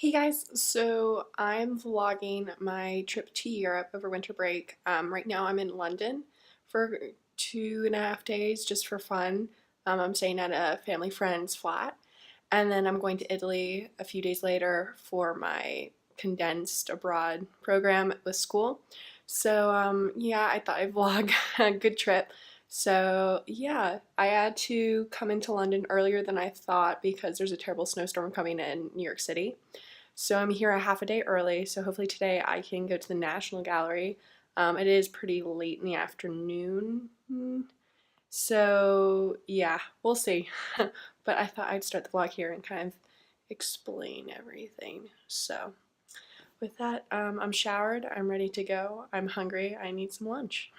Hey guys, so I'm vlogging my trip to Europe over winter break. Right now I'm in London for 2.5 days just for fun. I'm staying at a family friend's flat, and then I'm going to Italy a few days later for my condensed abroad program with school. So yeah, I thought I'd vlog a good trip. So yeah, I had to come into London earlier than I thought because there's a terrible snowstorm coming in New York City. So I'm here a half a day early, so hopefully today I can go to the National Gallery. It is pretty late in the afternoon, so yeah, we'll see. But I thought I'd start the vlog here and kind of explain everything. So with that, I'm showered, I'm ready to go, I'm hungry, I need some lunch.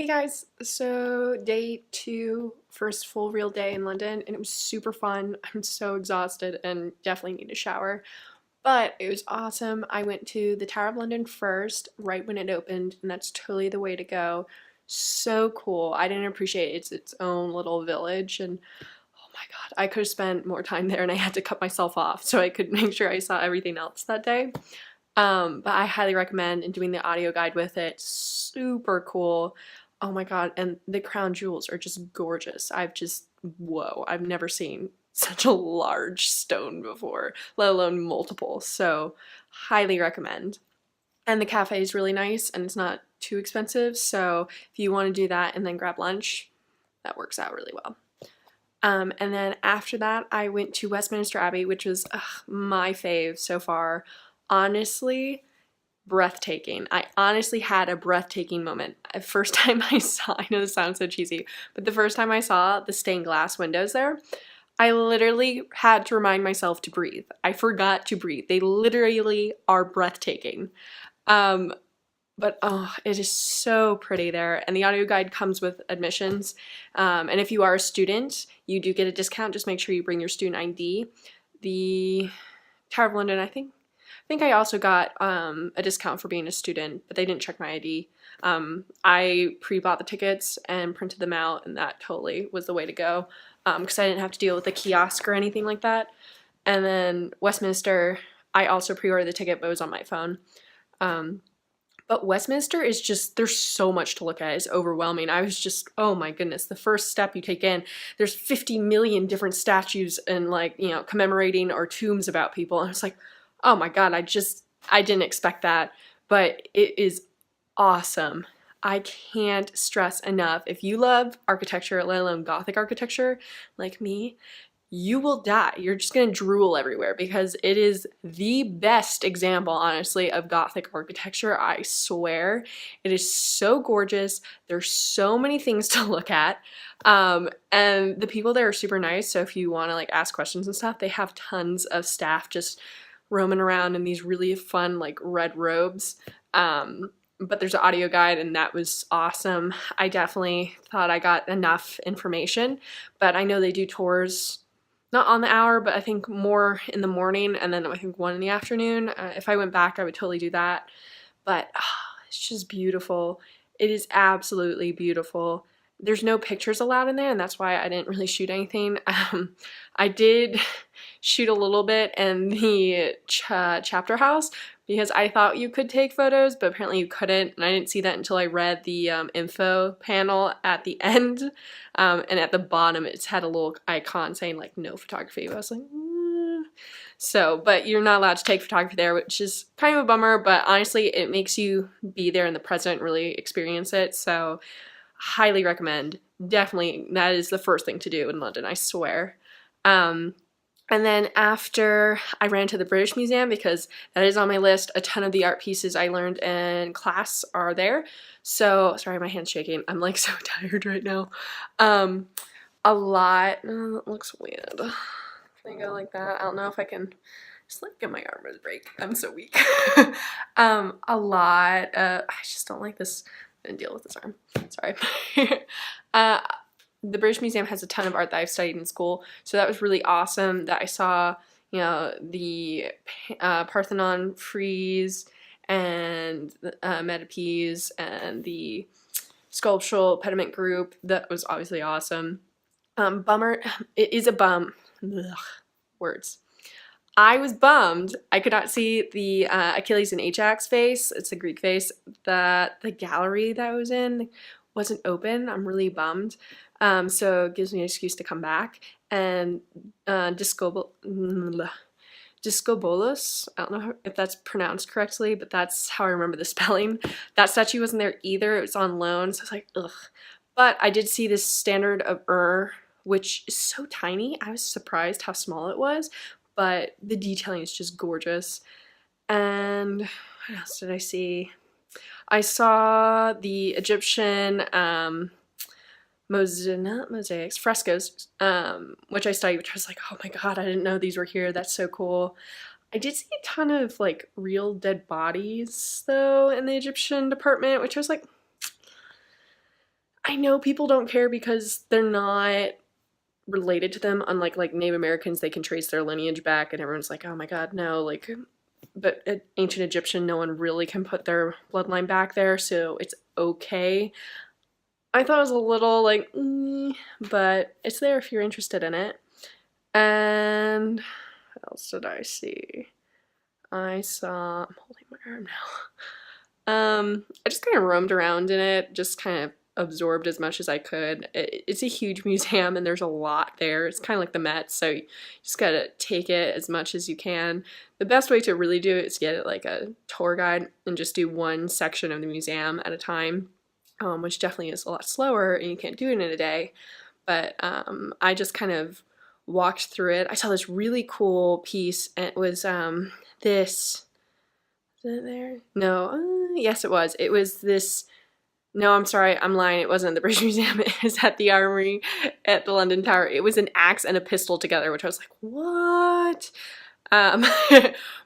Hey guys, so day 2, first full real day in London, and it was super fun. I'm so exhausted and definitely need a shower, but it was awesome. I went to the Tower of London first, right when it opened, and that's totally the way to go. So cool. I didn't appreciate it's its own little village, and oh my god, I could have spent more time there, and I had to cut myself off so I could make sure I saw everything else that day. But I highly recommend and doing the audio guide with it. Super cool. Oh my god, and the crown jewels are just gorgeous. Whoa, I've never seen such a large stone before, let alone multiple. So, highly recommend. And the cafe is really nice and it's not too expensive. So, if you want to do that and then grab lunch, that works out really well. And then after that, I went to Westminster Abbey, which was my fave so far. Honestly, breathtaking. I honestly had a breathtaking moment. The first time I saw, I know this sounds so cheesy, but the first time I saw the stained glass windows there, I literally had to remind myself to breathe. I forgot to breathe. They literally are breathtaking. But oh, it is so pretty there. And the audio guide comes with admissions. And if you are a student, you do get a discount. Just make sure you bring your student ID. The Tower of London, I think I also got a discount for being a student, but they didn't check my ID. I pre-bought the tickets and printed them out, and that totally was the way to go because I didn't have to deal with a kiosk or anything like that. And then Westminster, I also pre-ordered the ticket, but it was on my phone. But Westminster is just, there's so much to look at. It's overwhelming. I was just, oh my goodness, the first step you take in, there's 50 million different statues and commemorating or tombs about people. And I was like, oh my god, I didn't expect that, but it is awesome. I can't stress enough. If you love architecture, let alone Gothic architecture, like me, you will die. You're just gonna drool everywhere because it is the best example, honestly, of Gothic architecture, I swear. It is so gorgeous. There's so many things to look at. And the people there are super nice, so if you want to ask questions and stuff, they have tons of staff just roaming around in these really fun red robes. But there's an audio guide and that was awesome. I definitely thought I got enough information, but I know they do tours not on the hour, but I think more in the morning and then I think one in the afternoon. If I went back, I would totally do that. But it's just beautiful. It is absolutely beautiful. There's no pictures allowed in there, and that's why I didn't really shoot anything. I did shoot a little bit in the chapter house because I thought you could take photos, but apparently you couldn't, and I didn't see that until I read the info panel at the end, and at the bottom it had a little icon saying no photography. I was like, So, but you're not allowed to take photography there, which is kind of a bummer, but honestly it makes you be there in the present, really experience it. So highly recommend. Definitely, that is the first thing to do in London, I swear. And then after, I ran to the British Museum because that is on my list. A ton of the art pieces I learned in class are there. So, sorry, my hand's shaking. I'm so tired right now. A lot, it looks weird. Can I go like that? I don't know if I can just get my arm to break. I'm so weak. A lot, I just don't like this. I'm gonna deal with this arm. Sorry. The British Museum has a ton of art that I've studied in school, so that was really awesome that I saw, the Parthenon frieze and metopes and the sculptural pediment group. That was obviously awesome. Bummer, it is a bum. Ugh, words. I was bummed I could not see the Achilles and Ajax face. It's a Greek face. The gallery that I was in wasn't open. I'm really bummed. So it gives me an excuse to come back. And Discobolus, I don't know if that's pronounced correctly, but that's how I remember the spelling. That statue wasn't there either. It was on loan, so I was like, ugh. But I did see this standard of which is so tiny. I was surprised how small it was, but the detailing is just gorgeous. And what else did I see? I saw the Egyptian not mosaics, frescoes, which I studied, which I was like, oh my god, I didn't know these were here. That's so cool. I did see a ton of real dead bodies though in the Egyptian department, which I was like, I know people don't care because they're not related to them, unlike like Native Americans, they can trace their lineage back and everyone's like, oh my god, no, like, but ancient Egyptian, no one really can put their bloodline back there, so it's okay. I thought it was a little like, but it's there if you're interested in it. And what else did I see? I saw, I'm holding my arm now. I just kind of roamed around in it, just kind of absorbed as much as I could. It's a huge museum and there's a lot there. It's kind of like the Met, so you just gotta take it as much as you can. The best way to really do it is get like a tour guide and just do one section of the museum at a time, which definitely is a lot slower and you can't do it in a day. But I just kind of walked through it. I saw this really cool piece and it was this, is it there? No, yes it was. It was this, no, I'm sorry, I'm lying. It wasn't at the British Museum. It was at the Armory at the London Tower. It was an axe and a pistol together, which I was like, what? Um,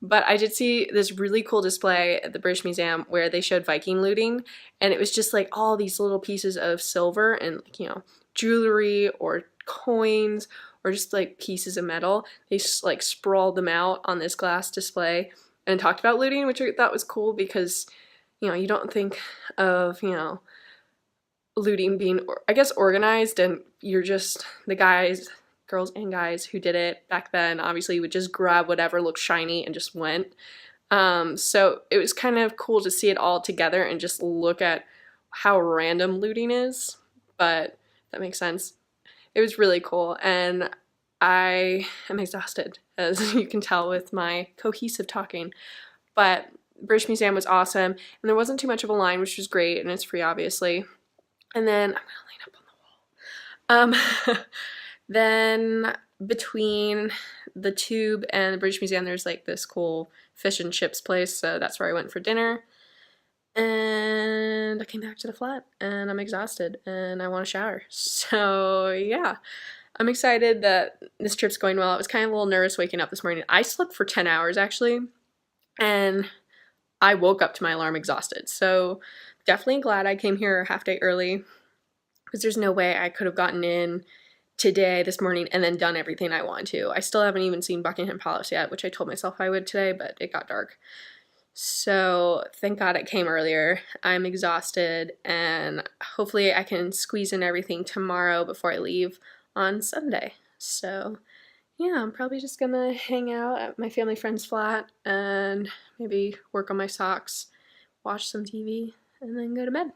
but I did see this really cool display at the British Museum where they showed Viking looting, and it was just like all these little pieces of silver and, you know, jewelry or coins or just like pieces of metal. They like sprawled them out on this glass display and talked about looting, which I thought was cool because, you know, you don't think of, you know, looting being, I guess, organized, and you're just the guys, girls and guys who did it back then obviously would just grab whatever looked shiny and just went. So it was kind of cool to see it all together and just look at how random looting is, but that makes sense. It was really cool, and I am exhausted, as you can tell with my cohesive talking, but British Museum was awesome, and there wasn't too much of a line, which was great, and it's free, obviously. And then, I'm gonna lean up on the wall. Then between the Tube and the British Museum, there's like this cool fish and chips place, so that's where I went for dinner. And I came back to the flat, and I'm exhausted, and I want to shower. So yeah, I'm excited that this trip's going well. I was kind of a little nervous waking up this morning. I slept for 10 hours actually, and I woke up to my alarm exhausted. So definitely glad I came here a half day early, because there's no way I could have gotten in today, this morning, and then done everything I want to. I still haven't even seen Buckingham Palace yet, which I told myself I would today, but it got dark. So thank God it came earlier. I'm exhausted, and hopefully I can squeeze in everything tomorrow before I leave on Sunday. So yeah, I'm probably just gonna hang out at my family friend's flat and maybe work on my socks, watch some TV, and then go to bed.